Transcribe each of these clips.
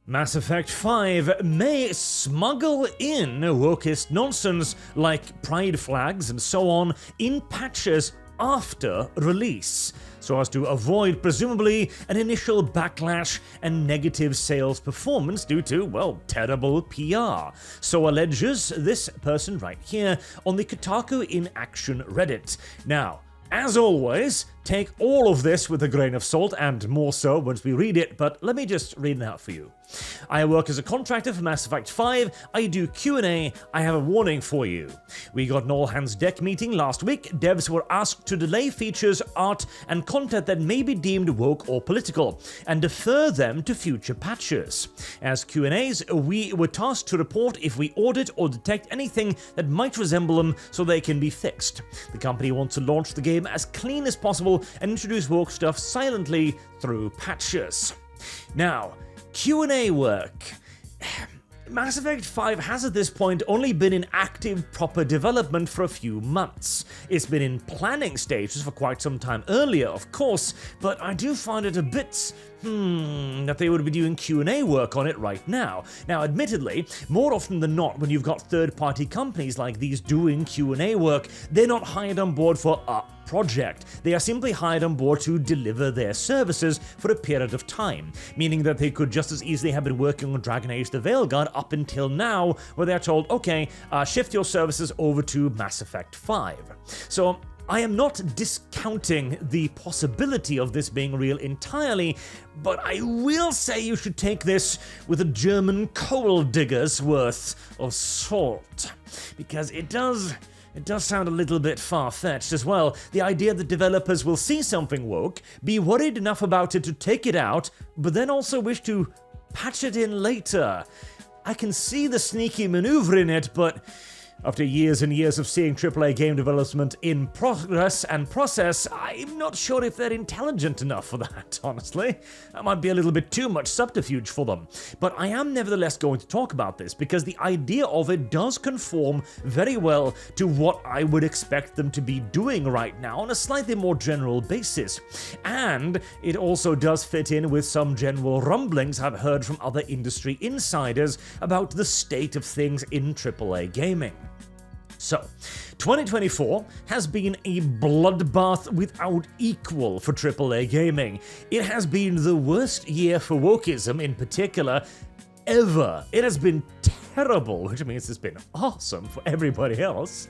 Mass Effect 5 may smuggle in wokeist nonsense like pride flags and so on in patches after release, so as to avoid, presumably, an initial backlash and negative sales performance due to, well, terrible PR. So alleges this person right here on the Kotaku in Action Reddit. Now, as always, take all of this with a grain of salt, and more so once we read it, but let me just read it out for you. I work as a contractor for Mass Effect 5, I do Q&A, I have a warning for you. We got an all-hands deck meeting last week, devs were asked to delay features, art, and content that may be deemed woke or political, and defer them to future patches. As Q&As, we were tasked to report if we audit or detect anything that might resemble them so they can be fixed. The company wants to launch the game as clean as possible and introduce woke stuff silently through patches. Now, Q&A work. Mass Effect 5 has at this point only been in active proper development for a few months. It's been in planning stages for quite some time earlier, of course, but I do find it a bit that they would be doing Q&A work on it right now. Now, admittedly, more often than not, when you've got third-party companies like these doing Q&A work, they're not hired on board for a project. They are simply hired on board to deliver their services for a period of time, meaning that they could just as easily have been working on Dragon Age the Veilguard up until now, where they're told, okay, shift your services over to Mass Effect 5. So, I am not discounting the possibility of this being real entirely, but I will say you should take this with a German coal digger's worth of salt, because it does sound a little bit far-fetched as well. The idea that developers will see something woke, be worried enough about it to take it out, but then also wish to patch it in later. I can see the sneaky maneuver in it, but after years and years of seeing AAA game development in progress and process, I'm not sure if they're intelligent enough for that, honestly. That might be a little bit too much subterfuge for them. But I am nevertheless going to talk about this because the idea of it does conform very well to what I would expect them to be doing right now on a slightly more general basis. And it also does fit in with some general rumblings I've heard from other industry insiders about the state of things in AAA gaming. So, 2024 has been a bloodbath without equal for AAA gaming. It has been the worst year for wokeism in particular ever. It has been terrible, which means it's been awesome for everybody else.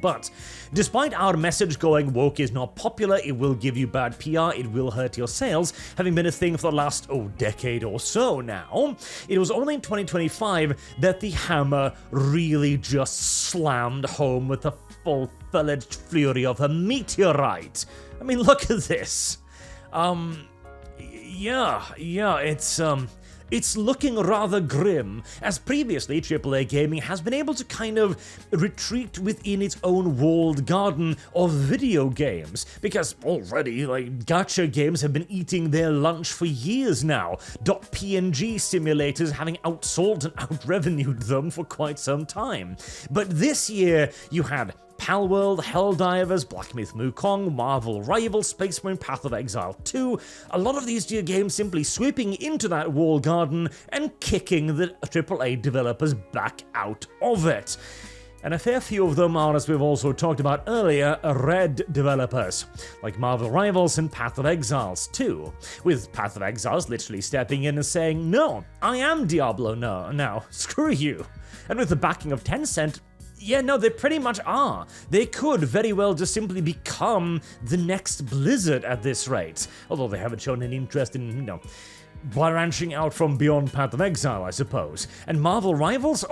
But despite our message going woke is not popular, it will give you bad PR, it will hurt your sales, having been a thing for the last, decade or so now, it was only in 2025 that the hammer really just slammed home with the full-fledged fury of a meteorite. I mean, look at this. It's looking rather grim, as previously AAA gaming has been able to kind of retreat within its own walled garden of video games, because already, gacha games have been eating their lunch for years now, .png simulators having outsold and out-revenued them for quite some time. But this year, you had Palworld, Helldivers, Black Myth Wukong, Marvel Rivals, Space Marine Path of Exile 2, a lot of these games simply sweeping into that walled garden and kicking the AAA developers back out of it. And a fair few of them are, as we've also talked about earlier, red developers, like Marvel Rivals and Path of Exiles 2, with Path of Exiles literally stepping in and saying, no, I am Diablo now, screw you. And with the backing of Tencent, yeah, no, they pretty much are. They could very well just simply become the next Blizzard at this rate. Although they haven't shown any interest in, branching out from beyond Path of Exile, I suppose. And Marvel Rivals?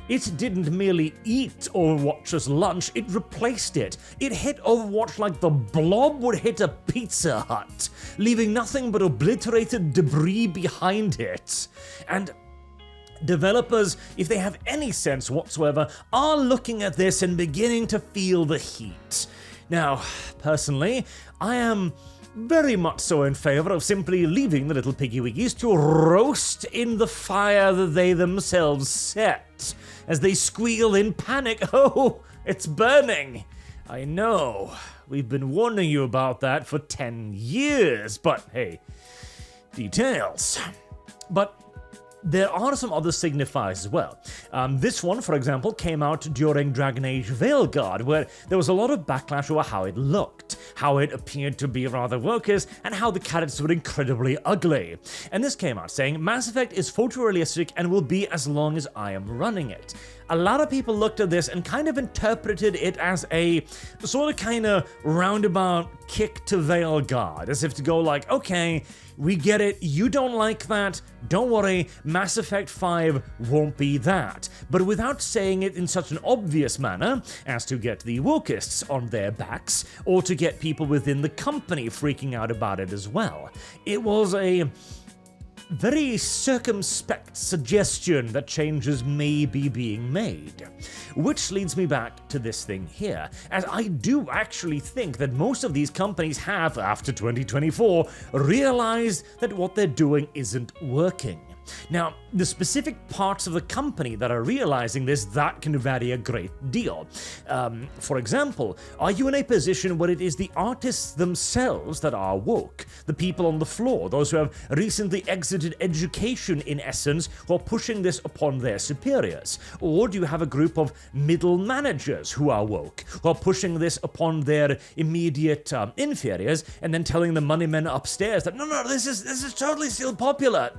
It didn't merely eat Overwatch's lunch, it replaced it. It hit Overwatch like the Blob would hit a Pizza Hut, leaving nothing but obliterated debris behind it. And developers, if they have any sense whatsoever, are looking at this and beginning to feel the heat. Now, personally, I am very much so in favor of simply leaving the little piggy wiggies to roast in the fire that they themselves set, as they squeal in panic, oh, it's burning. I know, we've been warning you about that for 10 years, but hey, details. But there are some other signifiers as well. This one, for example, came out during Dragon Age Veilguard, where there was a lot of backlash over how it looked, how it appeared to be rather workers, and how the characters were incredibly ugly. And this came out saying, Mass Effect is photorealistic and will be as long as I am running it. A lot of people looked at this and kind of interpreted it as a sort of kind of roundabout kick to Veilguard, as if to go like, okay, we get it, you don't like that, don't worry, Mass Effect 5 won't be that. But without saying it in such an obvious manner as to get the wokists on their backs, or to get people within the company freaking out about it as well. It was a very circumspect suggestion that changes may be being made. Which leads me back to this thing here, as I do actually think that most of these companies have, after 2024, realized that what they're doing isn't working. Now, the specific parts of the company that are realizing this, that can vary a great deal. For example, are you in a position where it is the artists themselves that are woke? The people on the floor, those who have recently exited education in essence, who are pushing this upon their superiors? Or do you have a group of middle managers who are woke, who are pushing this upon their immediate inferiors, and then telling the money men upstairs that, no, this is totally still popular,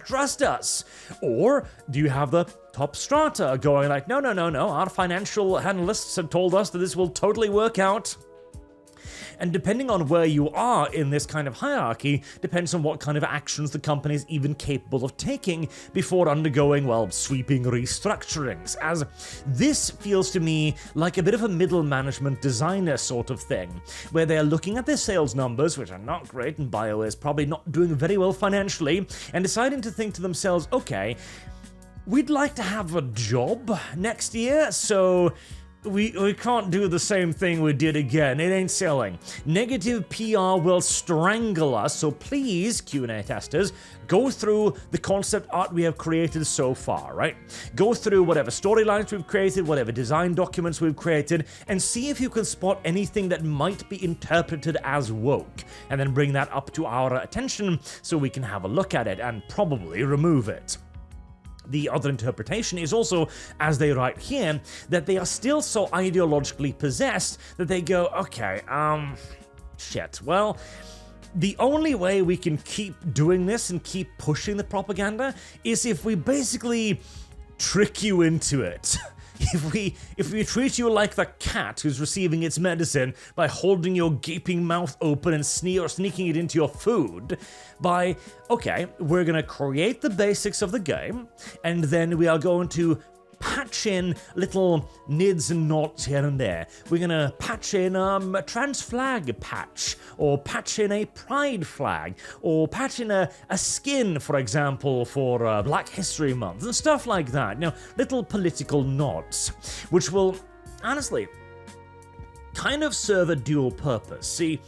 trust us? Or do you have the top strata going like, no, our financial analysts have told us that this will totally work out? And depending on where you are in this kind of hierarchy, depends on what kind of actions the company is even capable of taking before undergoing, well, sweeping restructurings, as this feels to me like a bit of a middle management designer sort of thing, where they're looking at their sales numbers, which are not great, and BioWare is probably not doing very well financially, and deciding to think to themselves, okay, we'd like to have a job next year, so we can't do the same thing we did again. It ain't selling. Negative PR will strangle us, so please, Q&A testers, go through the concept art we have created so far, right? Go through whatever storylines we've created, whatever design documents we've created, and see if you can spot anything that might be interpreted as woke, and then bring that up to our attention so we can have a look at it and probably remove it. The other interpretation is also, as they write here, that they are still so ideologically possessed that they go, okay, shit, well, the only way we can keep doing this and keep pushing the propaganda is if we basically trick you into it. If we treat you like the cat who's receiving its medicine by holding your gaping mouth open and sneaking it into your food, by, okay, we're gonna create the basics of the game, and then we are going to patch in little nids and knots here and there. We're gonna patch in a trans flag patch, or patch in a pride flag, or patch in a skin, for example, for Black History Month, and stuff like that. You know, little political nods, which will, honestly, kind of serve a dual purpose. See,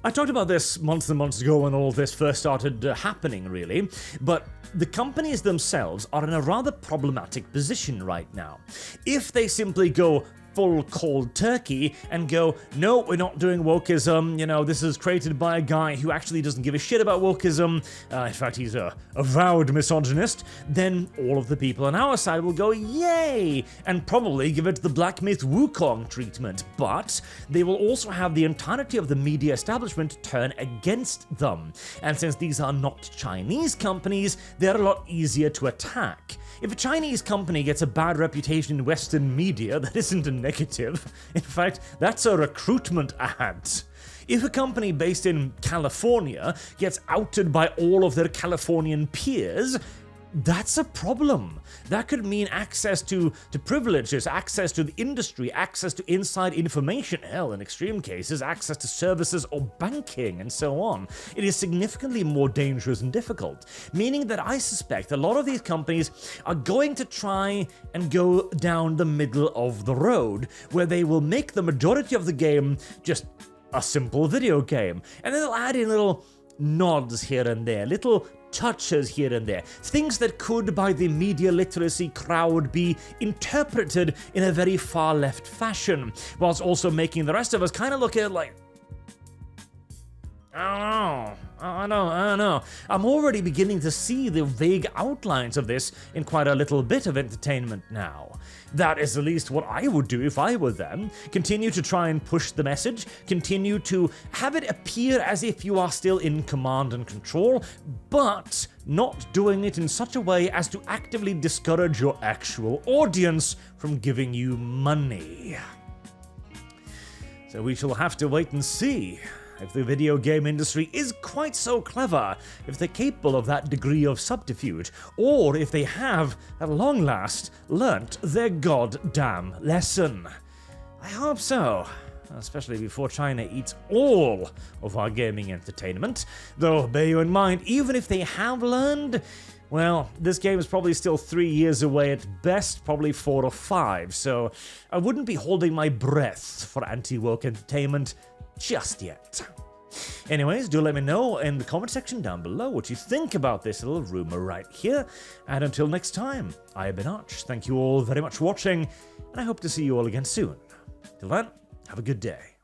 I talked about this months and months ago when all this first started happening, really, but the companies themselves are in a rather problematic position right now. If they simply go full cold turkey and go, no, we're not doing wokeism, you know, this is created by a guy who actually doesn't give a shit about wokeism, in fact he's a avowed misogynist, then all of the people on our side will go, yay, and probably give it the Black Myth Wukong treatment, but they will also have the entirety of the media establishment turn against them, and since these are not Chinese companies, they're a lot easier to attack. If a Chinese company gets a bad reputation in Western media, that isn't a negative. In fact, that's a recruitment ad. If a company based in California gets outed by all of their Californian peers, that's a problem. That could mean access to privileges, access to the industry, access to inside information, hell, in extreme cases, access to services or banking, and so on. It is significantly more dangerous and difficult, meaning that I suspect a lot of these companies are going to try and go down the middle of the road, where they will make the majority of the game just a simple video game, and then they'll add in little nods here and there, little touches here and there, things that could, by the media literacy crowd, be interpreted in a very far left fashion, whilst also making the rest of us kind of look at it like, I don't know. I know. I'm already beginning to see the vague outlines of this in quite a little bit of entertainment now. That is at least what I would do if I were them. Continue to try and push the message, continue to have it appear as if you are still in command and control, but not doing it in such a way as to actively discourage your actual audience from giving you money. So we shall have to wait and see if the video game industry is quite so clever, if they're capable of that degree of subterfuge, or if they have, at long last, learnt their goddamn lesson. I hope so, especially before China eats all of our gaming entertainment. Though, bear you in mind, even if they have learned, well, this game is probably still 3 years away at best, probably 4 or 5, so I wouldn't be holding my breath for anti-woke entertainment just yet. Anyways, do let me know in the comment section down below what you think about this little rumor right here. And until next time, I have been Arch. Thank you all very much for watching, and I hope to see you all again soon. Till then, have a good day.